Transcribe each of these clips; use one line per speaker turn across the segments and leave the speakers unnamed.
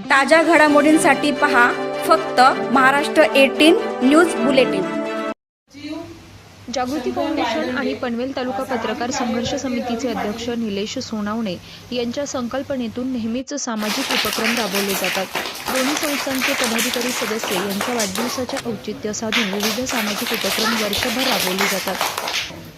ताज्या घडामोडींसाठी पहा फक्त महाराष्ट्र 18 न्यूज बुलेटिन।
जागृती फाउंडेशन आणि पनवेल तालुका पत्रकार संघर्ष समितीचे अध्यक्ष निलेश सोनावणे यांच्या संकल्पनेतून नेहमीच सामाजिक उपक्रम राबवले जातात। दोन्ही संस्थांचे पदाधिकारी सदस्य यांच्या वाढदिवसाच्या औचित्य साधून विविध सामाजिक उपक्रम वर्षभर राबवले जातात।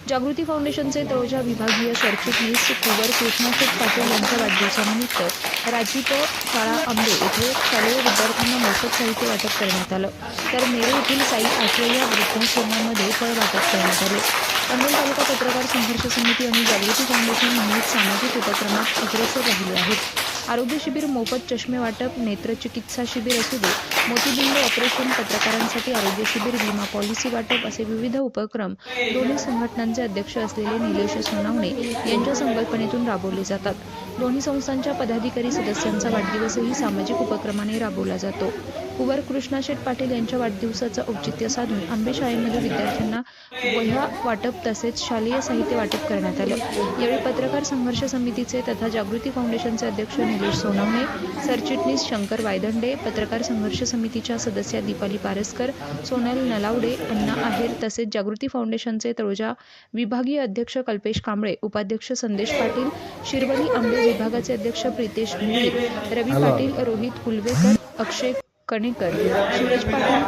जागृती फाउंडेशनचे तळोजा विभागीय सरचिटणीस कुंवर कृष्णाशेठ पाटील यांच्या वाढदिवसानिमित्त राजीप शाळा आंबे येथे शालेय विद्यार्थ्यांना मोफत साहित्य वाटप करण्यात आलं, तर नेरे येथील साई आश्रय वृद्धाश्रमामध्ये फळ वाटप करण्यात आले। पनवेल तालुका पत्रकार संघर्ष समिती आणि जागृती फाउंडेशन नेहमीच सामाजिक उपक्रमात अग्रेसर राहिले आहेत। आरोग्य शिबिर, मोफत चष्मे वाटप, नेत्रचिकित्सा शिबिर असू दे, मोतीबिंदू ऑपरेशन, पत्रकारांसाठी आरोग्य शिबिर, विमा पॉलिसी वाटप असे विविध उपक्रम दोन्ही संघटनांचे अध्यक्ष असलेले निलेश सोनावणे यांच्या संकल्पनेतून राबवले जातात। दोन्ही संस्थांच्या पदाधिकारी सदस्यांचा वाढदिवसही सामाजिक उपक्रमाने राबवला जातो। कुंवर कृष्णाशेठ पाटील यांच्या वाढदिवसाचं औचित्य साधून आंबे शाळेमध्ये विद्यार्थ्यांना वह्या वाटप तसेच शालेय साहित्य वाटप करण्यात आलं। यावेळी पत्रकार संघर्ष समितीचे तथा जागृती फाउंडेशनचे अध्यक्ष निलेश सोनावणे, सरचिटणीस शंकर वायदंडे, पत्रकार संघर्ष समितीच्या सदस्या दीपाली पारसकर, सोनल नलावडे, अण्णा आहेर तसेच जागृती फाउंडेशनचे तळोजा विभागीय अध्यक्ष कल्पेश कांबळे, उपाध्यक्ष संदेश पाटील, शिरवली आंबे विभागाचे अध्यक्ष प्रितेश भुईर, रवी पाटील, रोहित कुलवेकर, अक्षय कणेकर, सूरज पाटील,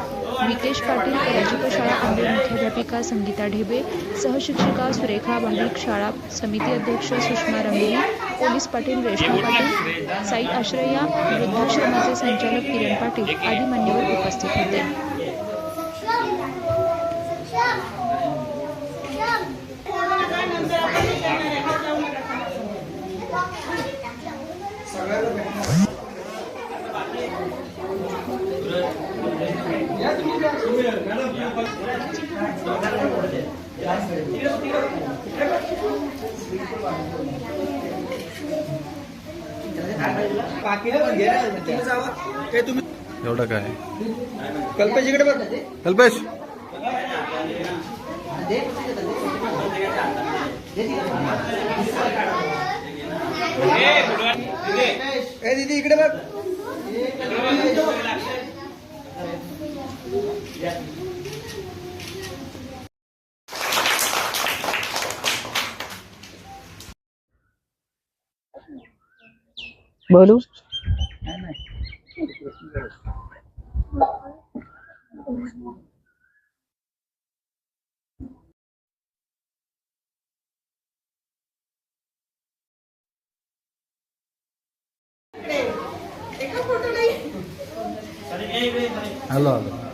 विकेश पाटील, राजीप शाळा आंबे मुख्याध्यापिका संगीता ढेबे, सहशिक्षिका सुरेखा भाविक, शाळा समिती अध्यक्ष सुषमा रंगेली, पोलीस पाटील रेश्मा पाटील, साई आश्रया वृद्धाश्रमाचे संचालक किरण पाटील आदी मान्यवर उपस्थित होते।
एवढं काय कल्पेश इकडे बघ, कल्पेश ए दीदी इकडे बघ।
बोलू
हॅलो हॅलो